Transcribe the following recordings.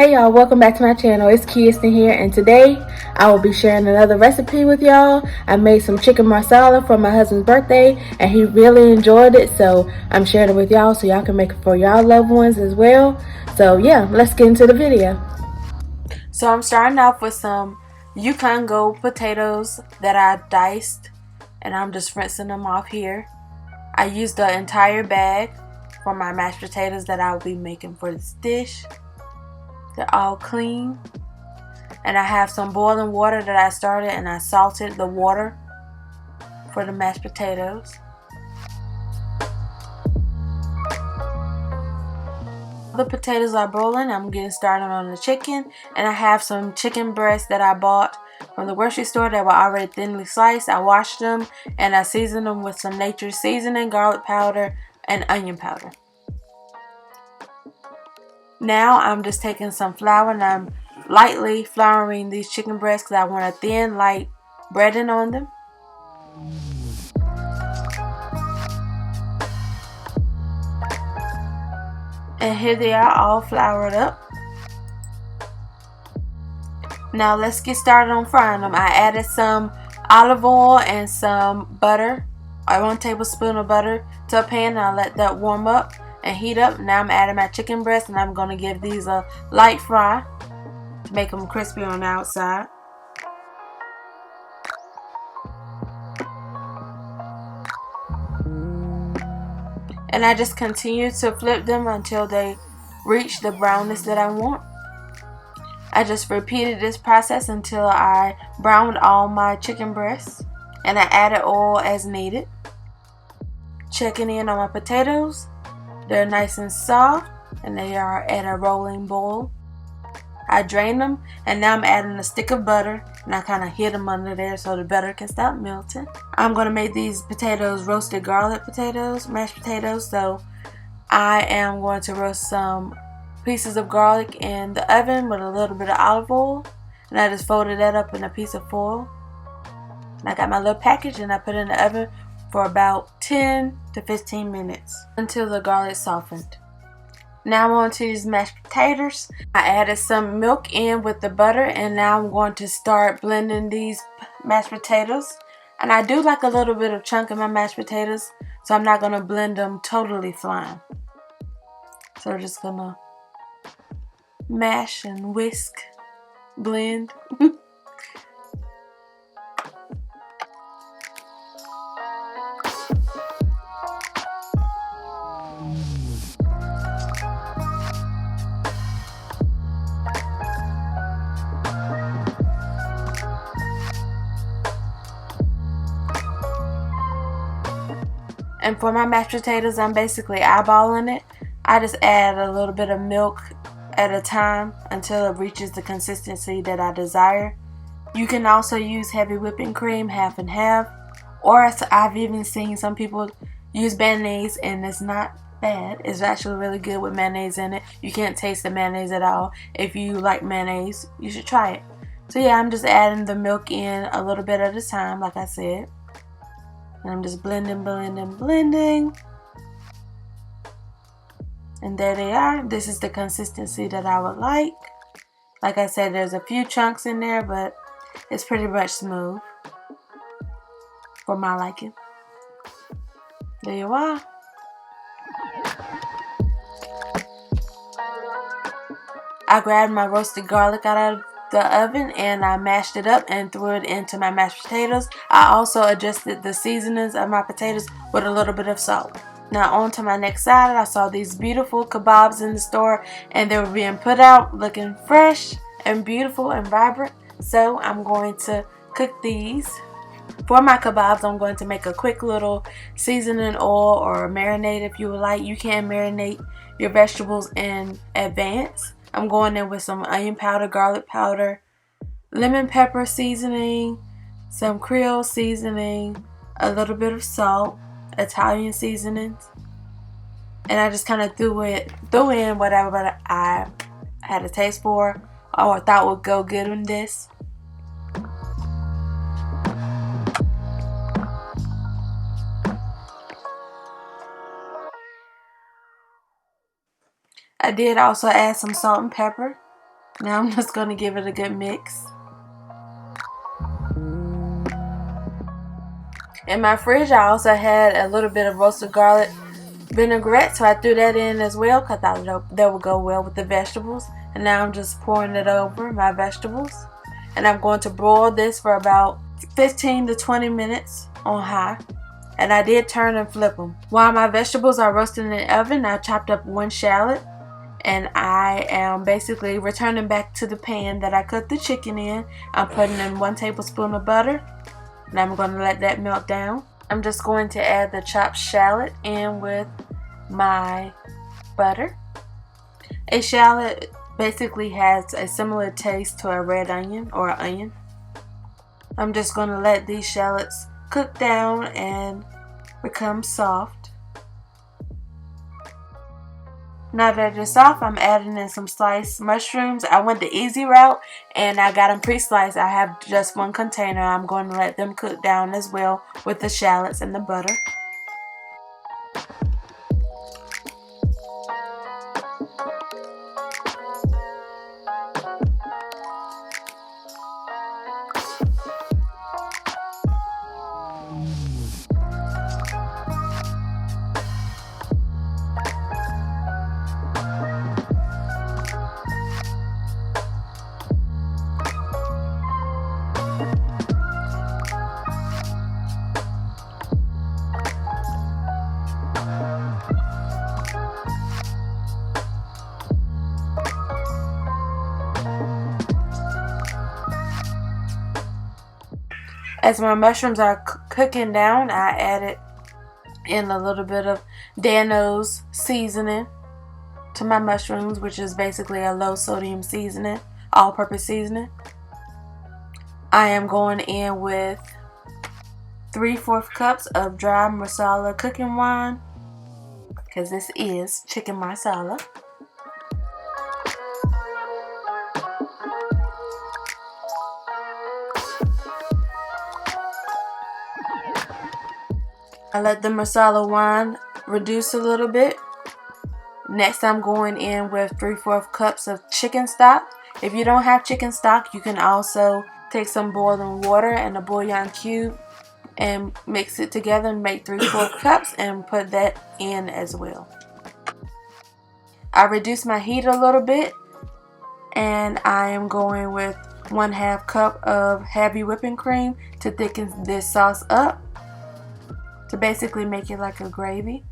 Hey y'all, welcome back to my channel. It's Kirsten here, and today I will be sharing another recipe with y'all. I made some chicken marsala for my husband's birthday and he really enjoyed it, so I'm sharing it with y'all so y'all can make it for y'all loved ones as well. So yeah, let's get into the video. So I'm starting off with some Yukon Gold potatoes that I diced, and I'm just rinsing them off here. I used the entire bag for my mashed potatoes that I will be making for this dish. They're all clean, and I have some boiling water that I started, and I salted the water for the mashed potatoes. The potatoes are boiling. I'm getting started on the chicken, and I have some chicken breasts that I bought from the grocery store that were already thinly sliced. I washed them and I seasoned them with some nature's seasoning, garlic powder, and onion powder. Now I'm just taking some flour and I'm lightly flouring these chicken breasts because I want a thin, light breading on them. And here they are, all floured up. Now let's get started on frying them. I added some olive oil and some butter, or 1 tablespoon of butter to a pan, and I let that warm up and heat up. Now I'm adding my chicken breast, and I'm going to give these a light fry to make them crispy on the outside. And I just continue to flip them until they reach the brownness that I want. I just repeated this process until I browned all my chicken breasts, and I added oil as needed. Checking in on my potatoes. They're nice and soft, and they are at a rolling boil. I drained them, and now I'm adding a stick of butter, and I kind of hid them under there so the butter can stop melting. I'm going to make these potatoes roasted garlic potatoes, mashed potatoes, so I am going to roast some pieces of garlic in the oven with a little bit of olive oil, and I just folded that up in a piece of foil. And I got my little package and I put it in the oven for about 10 to 15 minutes until the garlic softened. Now I'm on to these mashed potatoes. I added some milk in with the butter, and now I'm going to start blending these mashed potatoes. And I do like a little bit of chunk in my mashed potatoes, so I'm not going to blend them totally fine. So we're just going to mash and whisk, blend. And for my mashed potatoes, I'm basically eyeballing it. I just add a little bit of milk at a time until it reaches the consistency that I desire. You can also use heavy whipping cream, half and half, or I've even seen some people use mayonnaise, and it's not bad. It's actually really good with mayonnaise in it. You can't taste the mayonnaise at all. If you like mayonnaise, you should try it. So yeah, I'm just adding the milk in a little bit at a time, like I said. And I'm just blending, blending, blending. And there they are. This is the consistency that I would like. Like I said, there's a few chunks in there, but it's pretty much smooth for my liking. There you are. I grabbed my roasted garlic out of the oven and I mashed it up and threw it into my mashed potatoes. I also adjusted the seasonings of my potatoes with a little bit of salt. Now on to my next salad. I saw these beautiful kebabs in the store, and they were being put out looking fresh and beautiful and vibrant. So I'm going to cook these. For my kebabs, I'm going to make a quick little seasoning oil or marinade if you would like. You can marinate your vegetables in advance. I'm going in with some onion powder, garlic powder, lemon pepper seasoning, some Creole seasoning, a little bit of salt, Italian seasonings, and I just kind of threw in whatever I had a taste for or thought would go good in this. I did also add some salt and pepper. Now I'm just going to give it a good mix. In my fridge, I also had a little bit of roasted garlic vinaigrette, so I threw that in as well because I thought that would go well with the vegetables. And now I'm just pouring it over my vegetables. And I'm going to broil this for about 15 to 20 minutes on high. And I did turn and flip them. While my vegetables are roasting in the oven, I chopped up one shallot. And I am basically returning back to the pan that I cooked the chicken in. I'm putting in 1 tablespoon of butter. And I'm going to let that melt down. I'm just going to add the chopped shallot in with my butter. A shallot basically has a similar taste to a red onion or an onion. I'm just going to let these shallots cook down and become soft. Now that they're soft, I'm adding in some sliced mushrooms. I went the easy route and I got them pre-sliced. I have just 1 container. I'm going to let them cook down as well with the shallots and the butter. As my mushrooms are cooking down, I added in a little bit of Dano's seasoning to my mushrooms, which is basically a low sodium seasoning, all-purpose seasoning. I am going in with 3/4 cups of dry Marsala cooking wine, because this is chicken Marsala. I let the Marsala wine reduce a little bit. Next, I'm going in with 3/4 cups of chicken stock. If you don't have chicken stock, you can also take some boiling water and a bouillon cube and mix it together and make 3/4 cups and put that in as well. I reduced my heat a little bit and I am going with 1/2 cup of heavy whipping cream to thicken this sauce up, to basically make it like a gravy.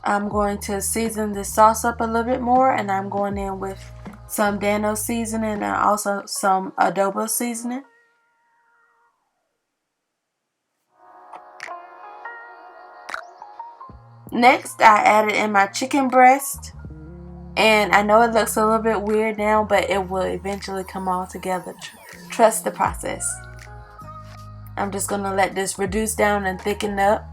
I'm going to season this sauce up a little bit more, and I'm going in with some Dano seasoning and also some adobo seasoning. Next, I added in my chicken breast, and I know it looks a little bit weird now, but it will eventually come all together. Trust the process. I'm just going to let this reduce down and thicken up.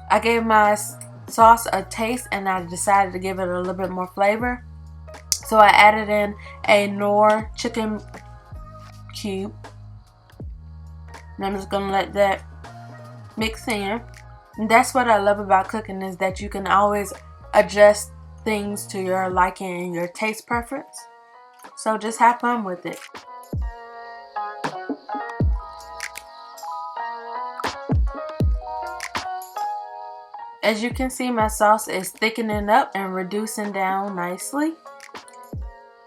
I gave my sauce a taste and I decided to give it a little bit more flavor. So I added in a Knorr chicken cube. And I'm just going to let that mix in. And that's what I love about cooking, is that you can always adjust things to your liking and your taste preference. So just have fun with it. As you can see, my sauce is thickening up and reducing down nicely.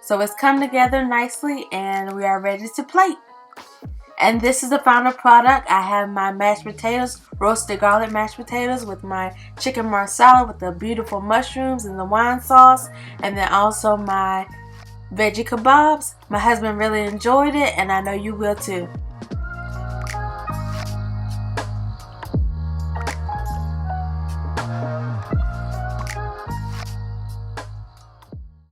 So it's come together nicely and we are ready to plate. And this is the final product. I have my mashed potatoes, roasted garlic mashed potatoes with my chicken marsala with the beautiful mushrooms and the wine sauce. And then also my veggie kebabs. My husband really enjoyed it and I know you will too.